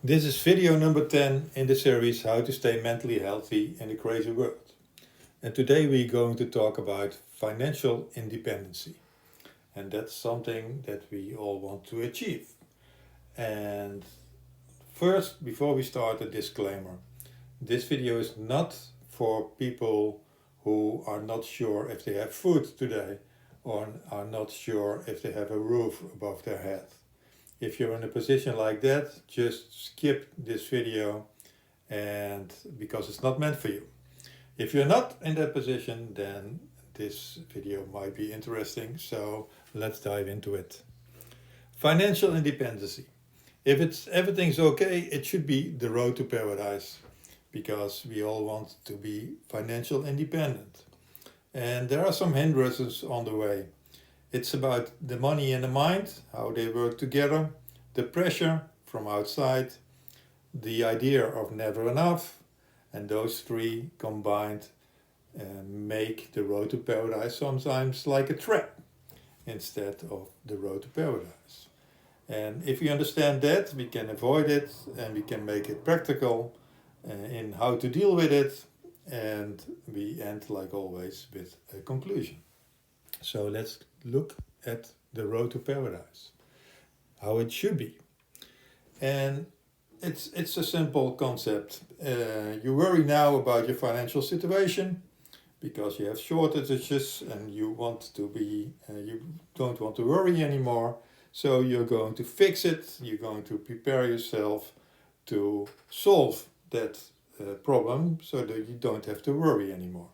This is video number 10 in the series How to Stay Mentally Healthy in a Crazy World. And today we're going to talk about financial independency. And that's something that we all want to achieve. And first, before we start, a disclaimer. This video is not for people who are not sure if they have food today or are not sure if they have a roof above their head. If you're in a position like that, just skip this video and because it's not meant for you. If you're not in that position, then this video might be interesting, so let's dive into it. Financial independency. If everything's okay, it should be the road to paradise because we all want to be financial independent. And there are some hindrances on the way. It's about the money and the mind, how they work together, the pressure from outside, the idea of never enough, and those three combined make the road to paradise sometimes like a trap instead of the road to paradise. And if we understand that, we can avoid it and we can make it practical in how to deal with it. And we end, like always, with a conclusion. So let's look at the road to paradise, how it should be. And it's a simple concept. You worry now about your financial situation because you have shortages and you don't want to worry anymore. So you're going to fix it. You're going to prepare yourself to solve that problem so that you don't have to worry anymore.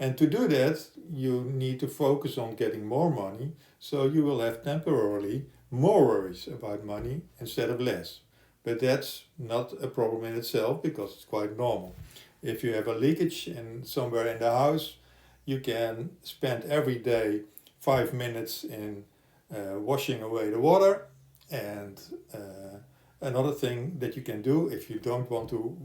And to do that, you need to focus on getting more money, so you will have temporarily more worries about money instead of less. But that's not a problem in itself because it's quite normal. If you have a leakage somewhere in the house, you can spend every day 5 minutes in washing away the water. And another thing that you can do if you don't want to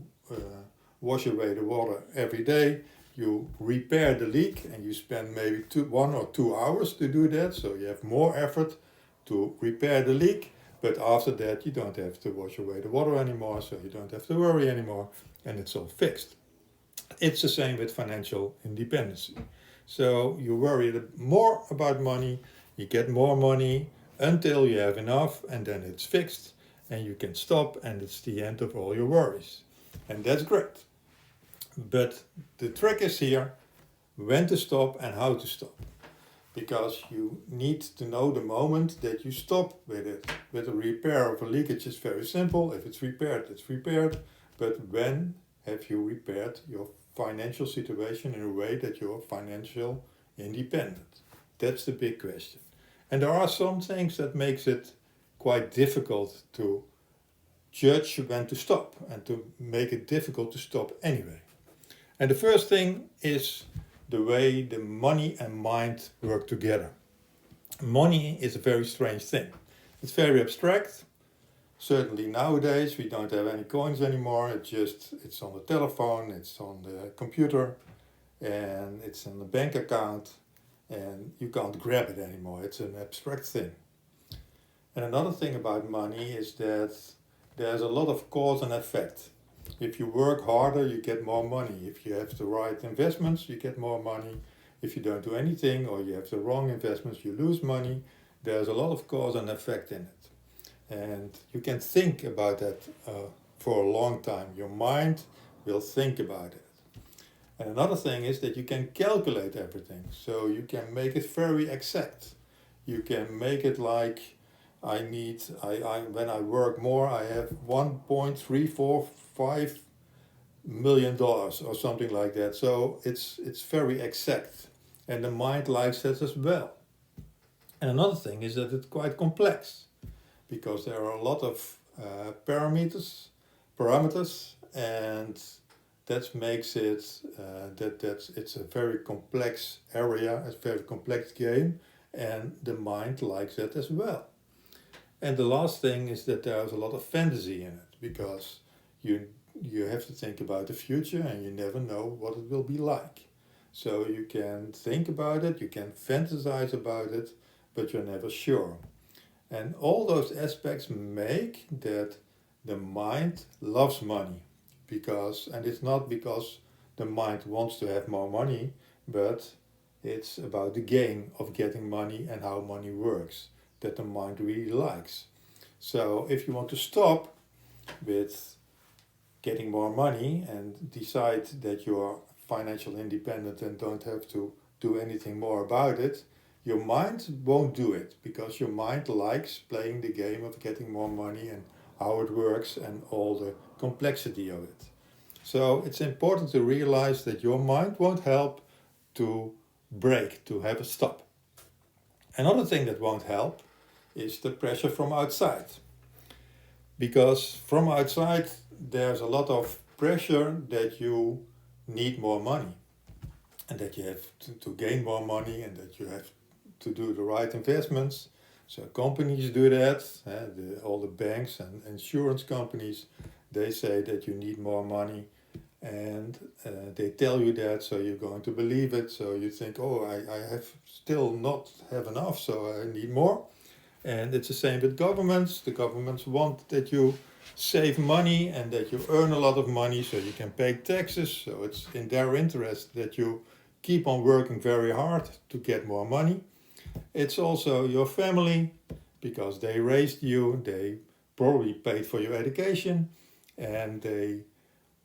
wash away the water every day, you repair the leak and you spend maybe 1 or 2 hours to do that, so you have more effort to repair the leak, but after that you don't have to wash away the water anymore, so you don't have to worry anymore, and it's all fixed. It's the same with financial independence. So you worry more about money, you get more money until you have enough, and then it's fixed and you can stop and it's the end of all your worries. And that's great. But the trick is here when to stop and how to stop. Because you need to know the moment that you stop with it. With a repair of a leakage, it's very simple. If it's repaired, it's repaired. But when have you repaired your financial situation in a way that you're financial independent? That's the big question. And there are some things that makes it quite difficult to judge when to stop and to make it difficult to stop anyway. And the first thing is the way the money and mind work together. Money is a very strange thing. It's very abstract. Certainly nowadays we don't have any coins anymore. It's on the telephone, it's on the computer, and it's in the bank account, and you can't grab it anymore. It's an abstract thing. And another thing about money is that there's a lot of cause and effect. If you work harder, you get more money. If you have the right investments, you get more money. If you don't do anything or you have the wrong investments, you lose money. There's a lot of cause and effect in it. And you can think about that for a long time. Your mind will think about it. And another thing is that you can calculate everything. So you can make it very exact. You can make it like when I work more, I have $1.345 million or something like that. So it's very exact, and the mind likes that as well. And another thing is that it's quite complex because there are a lot of parameters, and that makes it it's a very complex area, a very complex game, and the mind likes that as well. And the last thing is that there's a lot of fantasy in it because you have to think about the future and you never know what it will be like. So you can think about it, you can fantasize about it, but you're never sure. And all those aspects make that the mind loves money and it's not because the mind wants to have more money, but it's about the game of getting money and how money works that the mind really likes. So if you want to stop with getting more money and decide that you are financial independent and don't have to do anything more about it, your mind won't do it because your mind likes playing the game of getting more money and how it works and all the complexity of it. So it's important to realize that your mind won't help to break, to have a stop. Another thing that won't help is the pressure from outside. Because from outside there's a lot of pressure that you need more money and that you have to gain more money and that you have to do the right investments. So companies do that, all the banks and insurance companies, they say that you need more money and they tell you that, so you're going to believe it. So you think, oh, I have still not have enough, so I need more. And it's the same with governments. The governments want that you save money and that you earn a lot of money so you can pay taxes. So it's in their interest that you keep on working very hard to get more money. It's also your family, because they raised you, they probably paid for your education, and they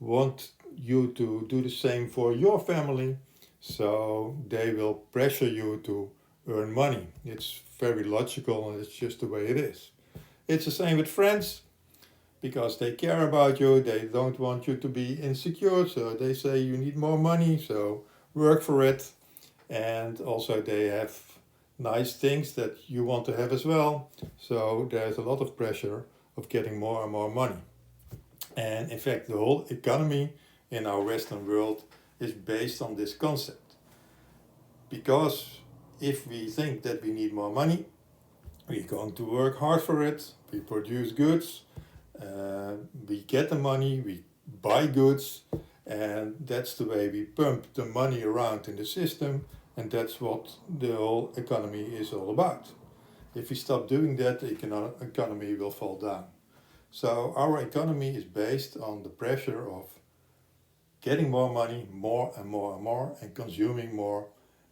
want you to do the same for your family, so they will pressure you to earn money. It's very logical and it's just the way it is. It's the same with friends, because they care about you, they don't want you to be insecure, so they say you need more money, so work for it. And also they have nice things that you want to have as well, so there's a lot of pressure of getting more and more money. And in fact, the whole economy in our Western world is based on this concept. Because if we think that we need more money, we're going to work hard for it, we produce goods, we get the money, we buy goods, and that's the way we pump the money around in the system, and that's what the whole economy is all about. If we stop doing that, the economy will fall down. So our economy is based on the pressure of getting more money, more and more and more, and consuming more,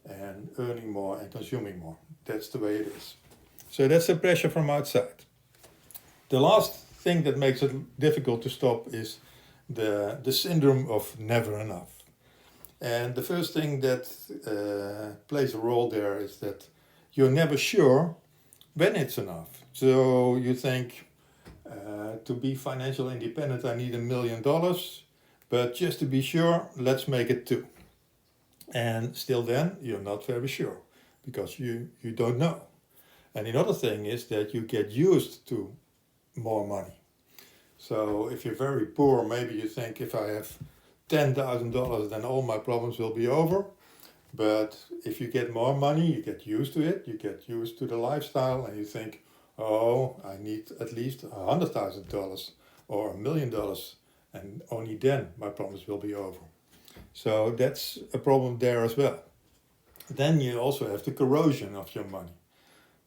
and earning more and consuming more. That's the way it is. So that's the pressure from outside. The last thing that makes it difficult to stop is the syndrome of never enough. And the first thing that plays a role there is that you're never sure when it's enough. So you think, to be financial independent, I need $1 million, but just to be sure, let's make it 2. And still then, you're not very sure, because you don't know. And another thing is that you get used to more money. So if you're very poor, maybe you think, if I have $10,000, then all my problems will be over. But if you get more money, you get used to it, you get used to the lifestyle, and you think, oh, I need at least $100,000 or $1 million, and only then my problems will be over. So that's a problem there as well. Then you also have the corrosion of your money,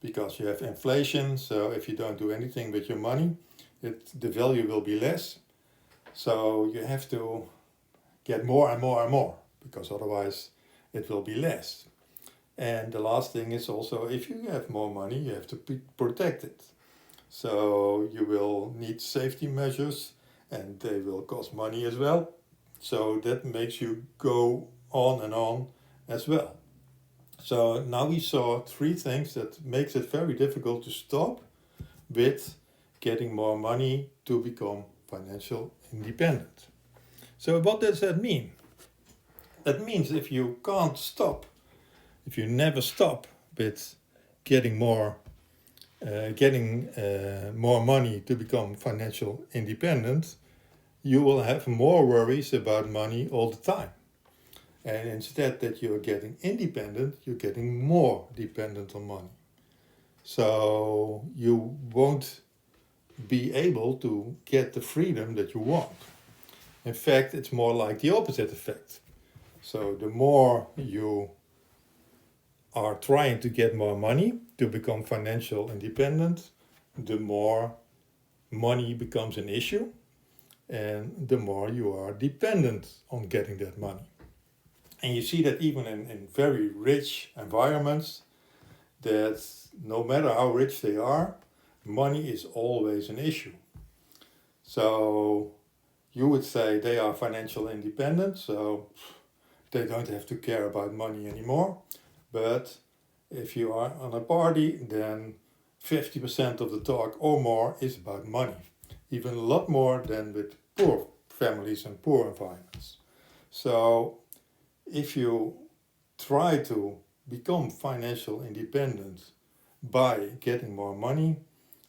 because you have inflation. So if you don't do anything with your money, the value will be less. So you have to get more and more and more, because otherwise it will be less. And the last thing is also, if you have more money, you have to protect it. So you will need safety measures, and they will cost money as well. So that makes you go on as well. So now we saw 3 things that makes it very difficult to stop with getting more money to become financial independent. So what does that mean? That means if you can't stop, if you never stop with getting more money to become financial independent, you will have more worries about money all the time. And instead that you're getting independent, you're getting more dependent on money. So you won't be able to get the freedom that you want. In fact, it's more like the opposite effect. So the more you are trying to get more money to become financial independent, the more money becomes an issue, and the more you are dependent on getting that money. And you see that even in very rich environments, that no matter how rich they are, money is always an issue. So you would say they are financial independent, so they don't have to care about money anymore. But if you are on a party, then 50% of the talk or more is about money. Even a lot more than with poor families and poor environments. So if you try to become financial independent by getting more money,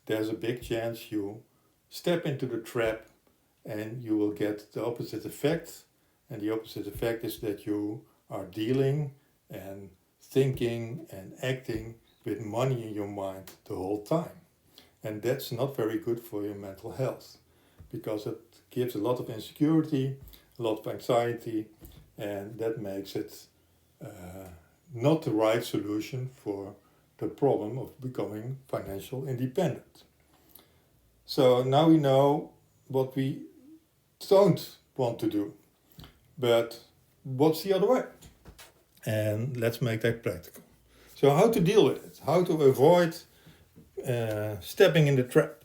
there's a big chance you step into the trap and you will get the opposite effect. And the opposite effect is that you are dealing and thinking and acting with money in your mind the whole time. And that's not very good for your mental health, because it gives a lot of insecurity, a lot of anxiety, and that makes it not the right solution for the problem of becoming financial independent. So now we know what we don't want to do, but what's the other way? And let's make that practical. So how to deal with it, how to avoid stepping in the trap.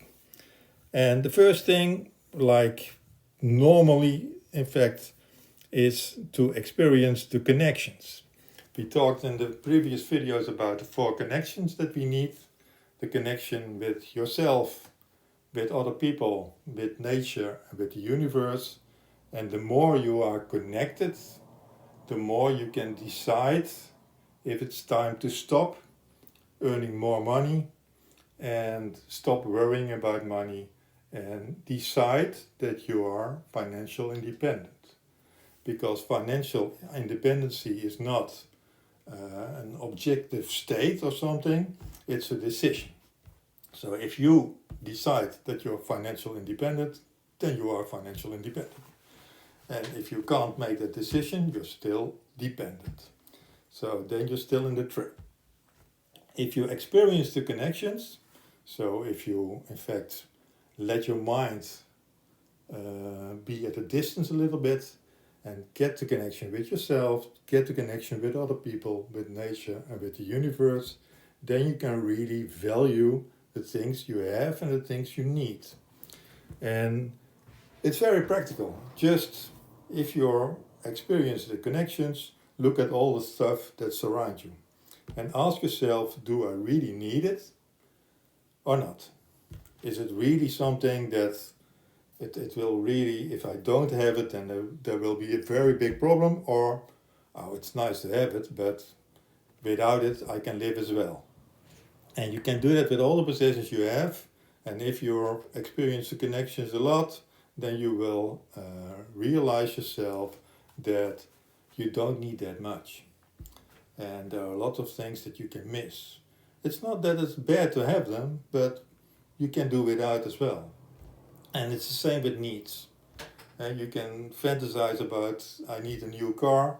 And the first thing, like normally, in fact, is to experience the connections. We talked in the previous videos about the 4 connections that we need. The connection with yourself, with other people, with nature, and with the universe. And the more you are connected, the more you can decide if it's time to stop earning more money and stop worrying about money and decide that you are financial independent. Because financial independency is not an objective state or something, it's a decision. So if you decide that you're financial independent, then you are financial independent. And if you can't make that decision, you're still dependent. So then you're still in the trap. If you experience the connections, so if you in fact let your mind be at a distance a little bit and get the connection with yourself, get the connection with other people, with nature and with the universe, then you can really value the things you have and the things you need. And it's very practical. Just if you experience the connections, look at all the stuff that surrounds you and ask yourself, do I really need it or not? Is it really something that it will really, if I don't have it, then there will be a very big problem, or, oh, it's nice to have it, but without it, I can live as well. And you can do that with all the possessions you have, and if you experience the connections a lot, then you will realize yourself that you don't need that much. And there are a lot of things that you can miss. It's not that it's bad to have them, but you can do without as well. And it's the same with needs. And you can fantasize about, I need a new car,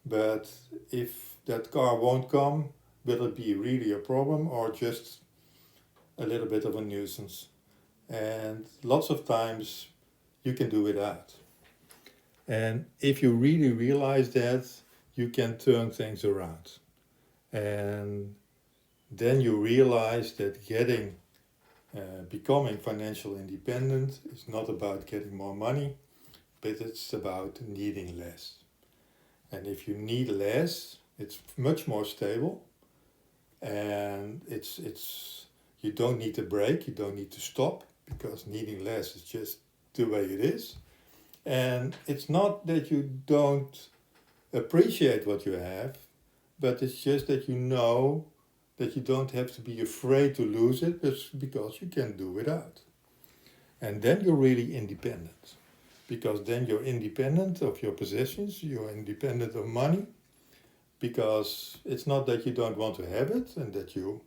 but if that car won't come, will it be really a problem or just a little bit of a nuisance? And lots of times you can do without. And if you really realize that, you can turn things around. And then you realize that becoming financial independent is not about getting more money, but it's about needing less. And if you need less, it's much more stable, and you don't need to break, you don't need to stop, because needing less is just the way it is. And it's not that you don't appreciate what you have, but it's just that you know that you don't have to be afraid to lose it, because you can do without. And then you're really independent, because then you're independent of your possessions, you're independent of money, because it's not that you don't want to have it and that you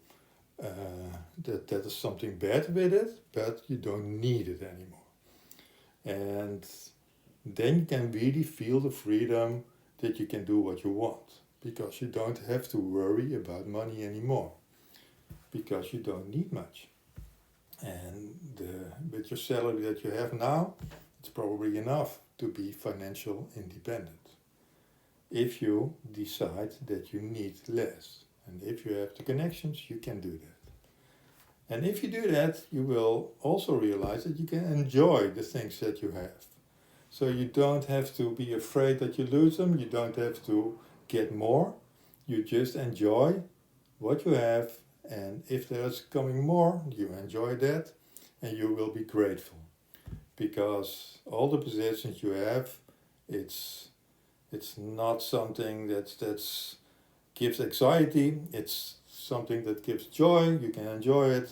that is something bad with it, but you don't need it anymore. And then you can really feel the freedom that you can do what you want, because you don't have to worry about money anymore, because you don't need much. And with your salary that you have now, it's probably enough to be financial independent. If you decide that you need less, and if you have the connections, you can do that. And if you do that, you will also realize that you can enjoy the things that you have. So you don't have to be afraid that you lose them, you don't have to get more, you just enjoy what you have, and if there's coming more, you enjoy that, and you will be grateful. Because all the possessions you have, it's not something that's gives anxiety, it's something that gives joy, you can enjoy it,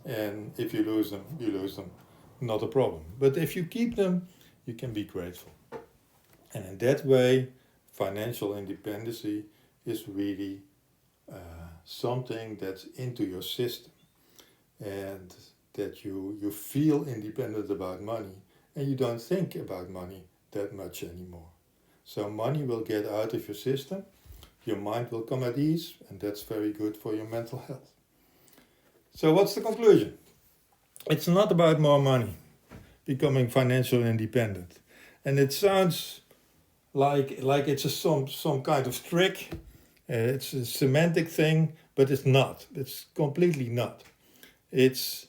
and if you lose them, you lose them, not a problem. But if you keep them, you can be grateful. And in that way, financial independency is really something that's into your system, and that you feel independent about money, and you don't think about money that much anymore. So money will get out of your system, your mind will come at ease, and that's very good for your mental health. So what's the conclusion? It's not about more money, becoming financially independent. And it sounds like it's some kind of trick, it's a semantic thing, but it's not. It's completely not. It's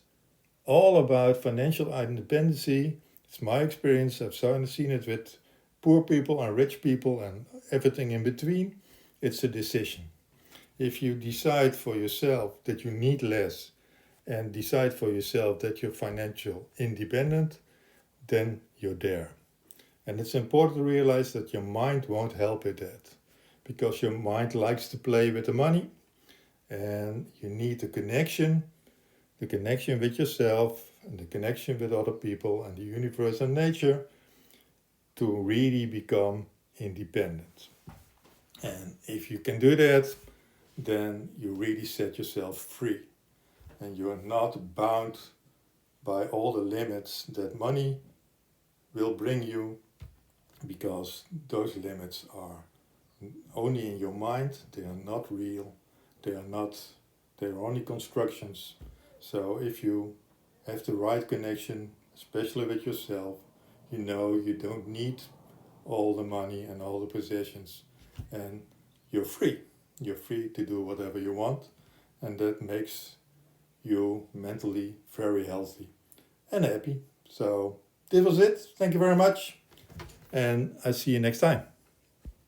all about financial independency. It's my experience. I've seen it with poor people and rich people and everything in between. It's a decision. If you decide for yourself that you need less and decide for yourself that you're financial independent, then you're there. And it's important to realize that your mind won't help with that, because your mind likes to play with the money, and you need the connection with yourself and the connection with other people and the universe and nature to really become independent. And if you can do that, then you really set yourself free, and you are not bound by all the limits that money will bring you, because those limits are only in your mind. They are not real, they are only constructions. So if you have the right connection, especially with yourself, you know you don't need all the money and all the possessions, and you're free. You're free to do whatever you want, and that makes you mentally very healthy and happy. So this was it. Thank you very much, and I see you next time.